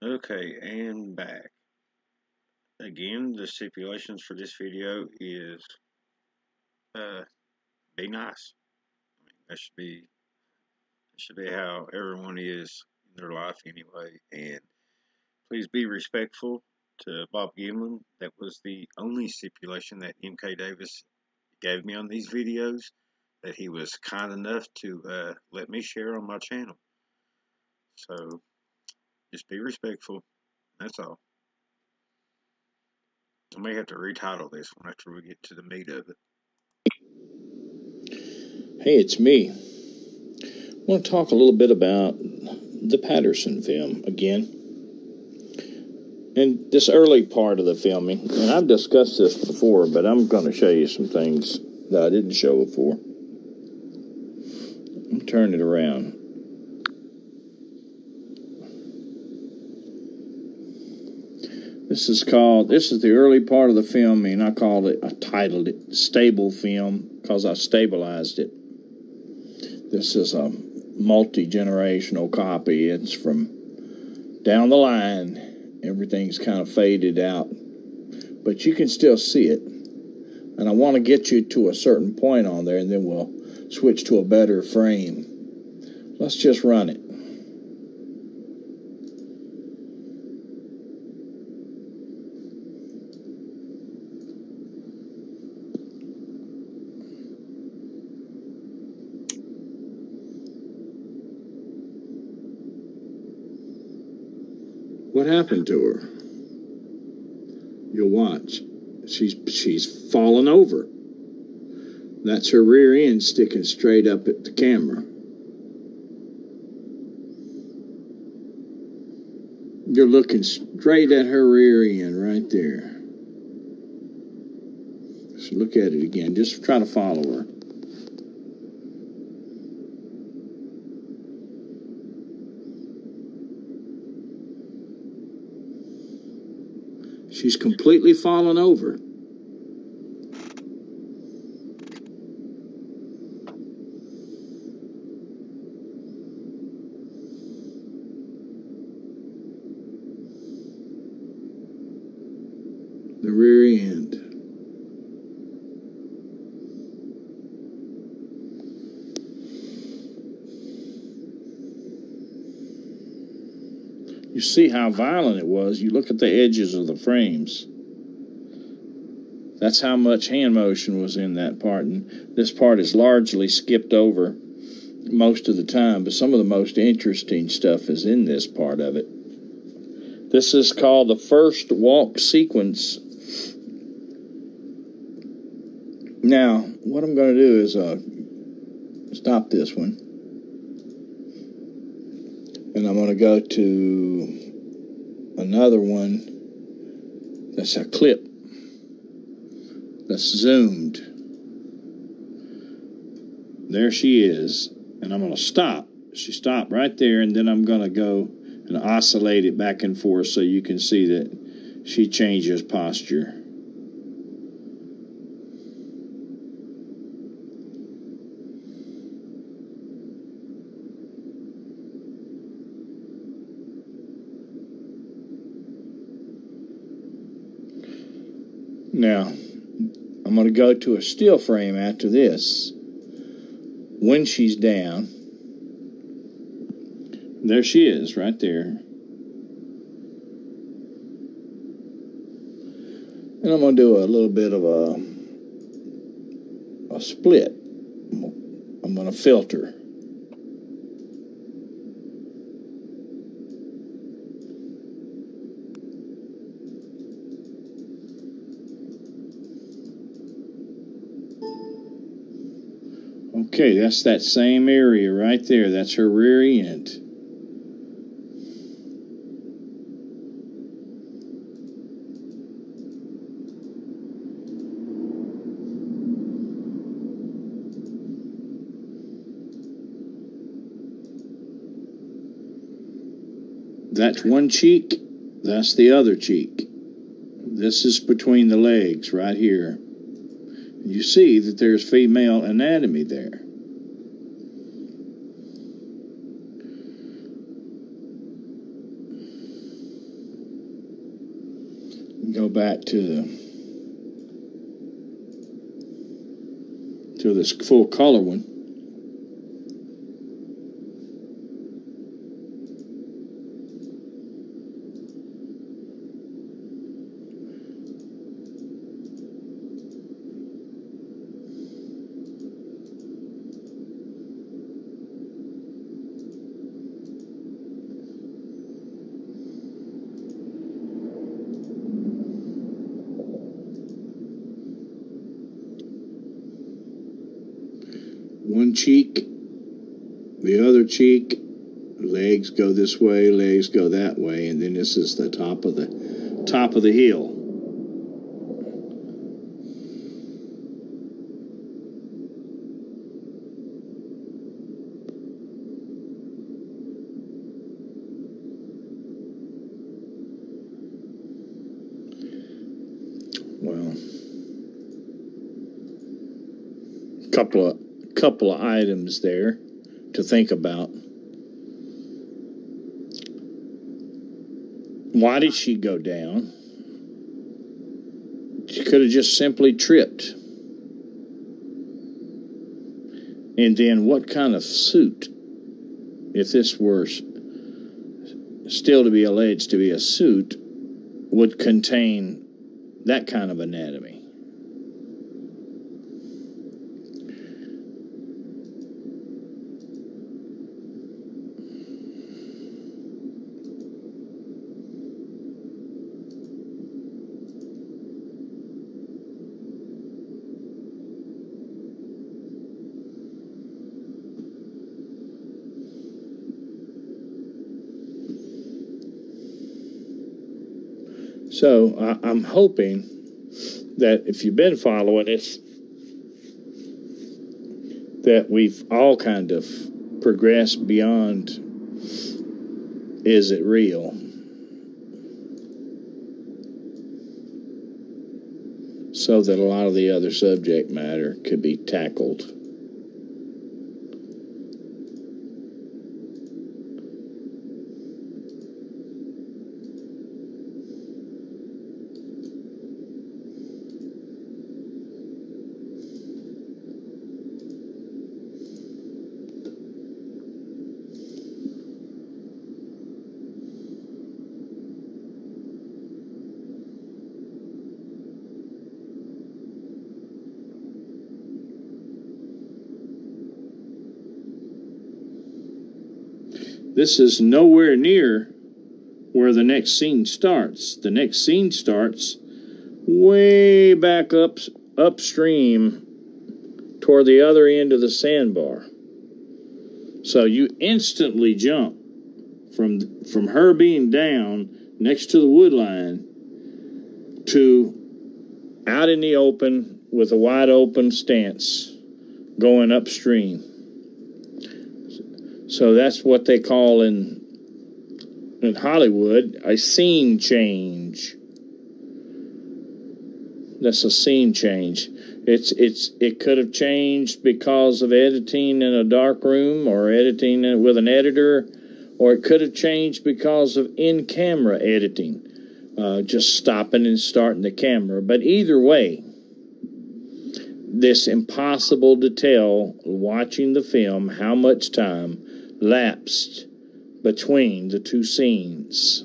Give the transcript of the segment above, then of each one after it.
Okay, and back. Again, the stipulations for this video is uh, be nice. That should be how everyone is in their life anyway. And please be respectful to Bob Gimlin. That was the only stipulation that MK Davis gave me on these videos, that he was kind enough to let me share on my channel. So just be respectful. That's all. I may have to retitle this one after we get to the meat of it. Hey, it's me. I want to talk a little bit about the Patterson film again. And this early part of the filming, and I've discussed this before, but I'm going to show you some things that I didn't show before. I'll turn it around. This is the early part of the filming. I titled it Stable Film because I stabilized it. This is a multi-generational copy. It's from down the line. Everything's kind of faded out, but you can still see it. And I want to get you to a certain point on there, and then we'll switch to a better frame. Let's just run it. What happened to her? You'll watch. She's fallen over. That's her rear end sticking straight up at the camera. You're looking straight at her rear end right there. So look at it again. Just try to follow her. She's completely fallen over. The rear end. You see how violent it was. You look at the edges of the frames. That's how much hand motion was in that part. And this part is largely skipped over most of the time, but some of the most interesting stuff is in this part of it. This is called the first walk sequence. Now, what I'm going to do is stop this one. And I'm going to go to another one that's a clip that's zoomed. There she is. And I'm going to stop. She stopped right there, and then I'm going to go and oscillate it back and forth so you can see that she changes posture. Now, I'm going to go to a still frame after this. When she's down, there she is right there. And I'm going to do a little bit of a split. I'm going to filter. Okay, that's that same area right there. That's her rear end. That's one cheek. That's the other cheek. This is between the legs right here. You see that there's female anatomy there. back to this full color one. One cheek, the other cheek, legs go this way, legs go that way, and then this is the top of the heel. Well, couple of items there to think about. Why did she go down? She could have just simply tripped. And then what kind of suit, if this were still to be alleged to be a suit, would contain that kind of anatomy? So I'm hoping that if you've been following this, that we've all kind of progressed beyond, is it real? So that a lot of the other subject matter could be tackled. This is nowhere near where the next scene starts. The next scene starts way back upstream toward the other end of the sandbar. So you instantly jump from her being down next to the wood line to out in the open with a wide open stance going upstream. So that's what they call in Hollywood a scene change. That's a scene change. It could have changed because of editing in a dark room or editing with an editor, or it could have changed because of in-camera editing, just stopping and starting the camera. But either way, this impossible to tell watching the film how much time lapsed between the two scenes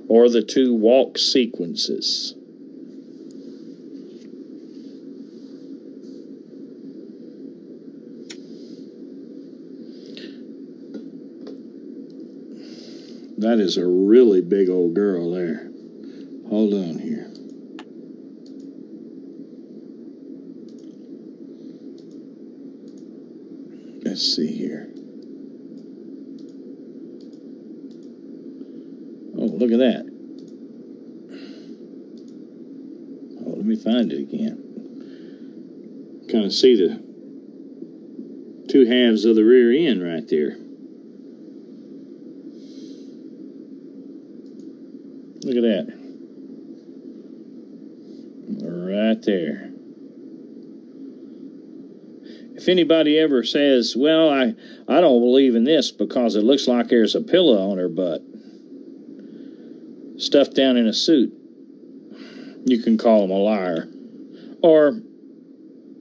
or the two walk sequences. That is a really big old girl there. Hold on here. Let's see here. Oh, look at that. Oh, let me find it again. Kind of see the two halves of the rear end right there. Look at that. Right there. If anybody ever says, well, I don't believe in this because it looks like there's a pillow on her butt, stuffed down in a suit. You can call them a liar. Or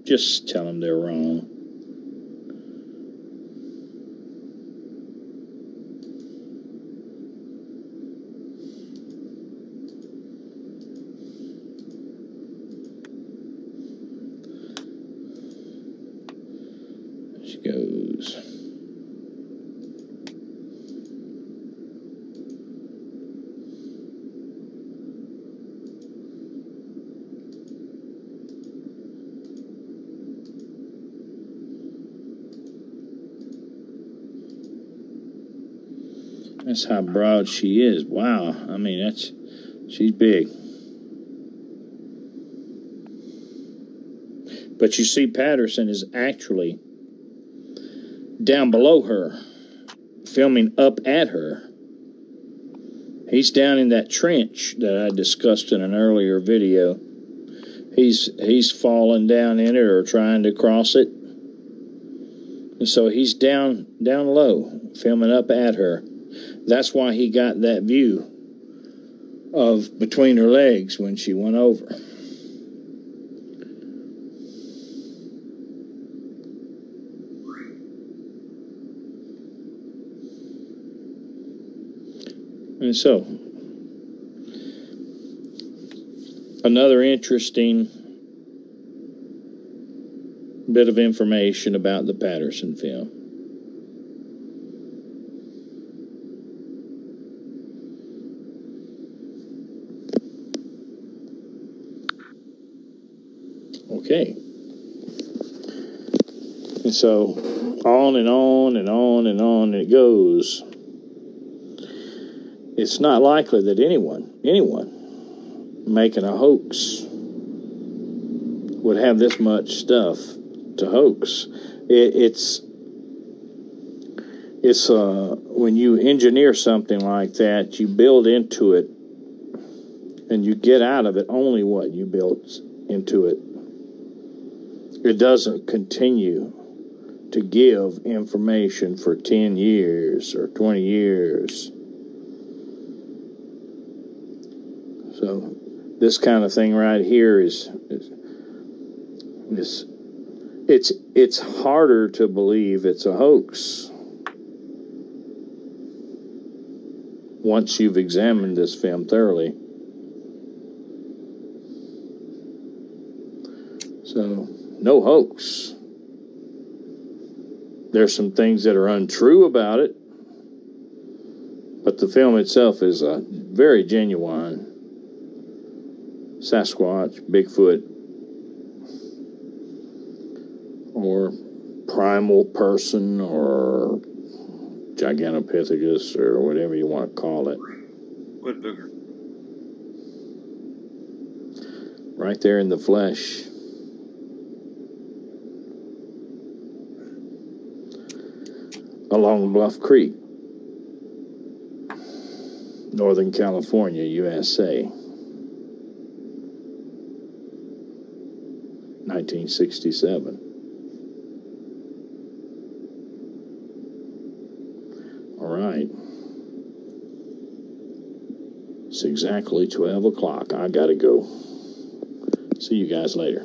just tell them they're wrong. There she goes. That's how broad she is. Wow. I mean, she's big. But you see, Patterson is actually down below her, filming up at her. He's down in that trench that I discussed in an earlier video. He's falling down in it or trying to cross it. And so he's down low, filming up at her. That's why he got that view of between her legs when she went over. And so, another interesting bit of information about the Patterson film. Okay. And so, on and on and on and on it goes. It's not likely that anyone making a hoax would have this much stuff to hoax. It's when you engineer something like that, you build into it, and you get out of it only what you built into it. It doesn't continue to give information for 10 years or 20 years. So this kind of thing right here it's harder to believe it's a hoax once you've examined this film thoroughly. So, no hoax. There's some things that are untrue about it, but the film itself is a very genuine Sasquatch, Bigfoot, or primal person, or Gigantopithecus, or whatever you want to call it. Wood booger. Right there in the flesh. Along Bluff Creek, Northern California, USA, 1967. All right. It's exactly 12 o'clock. I gotta go. See you guys later.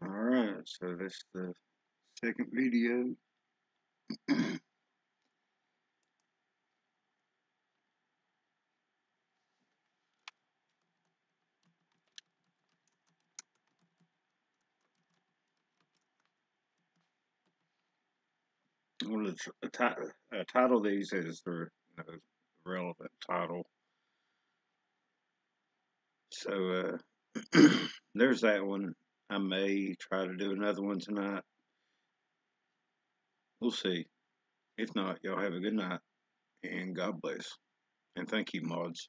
Alright, so that's the second video. I'm going to title these as their relevant title. So there's that one. I may try to do another one tonight. We'll see. If not, y'all have a good night and God bless. And thank you, mods.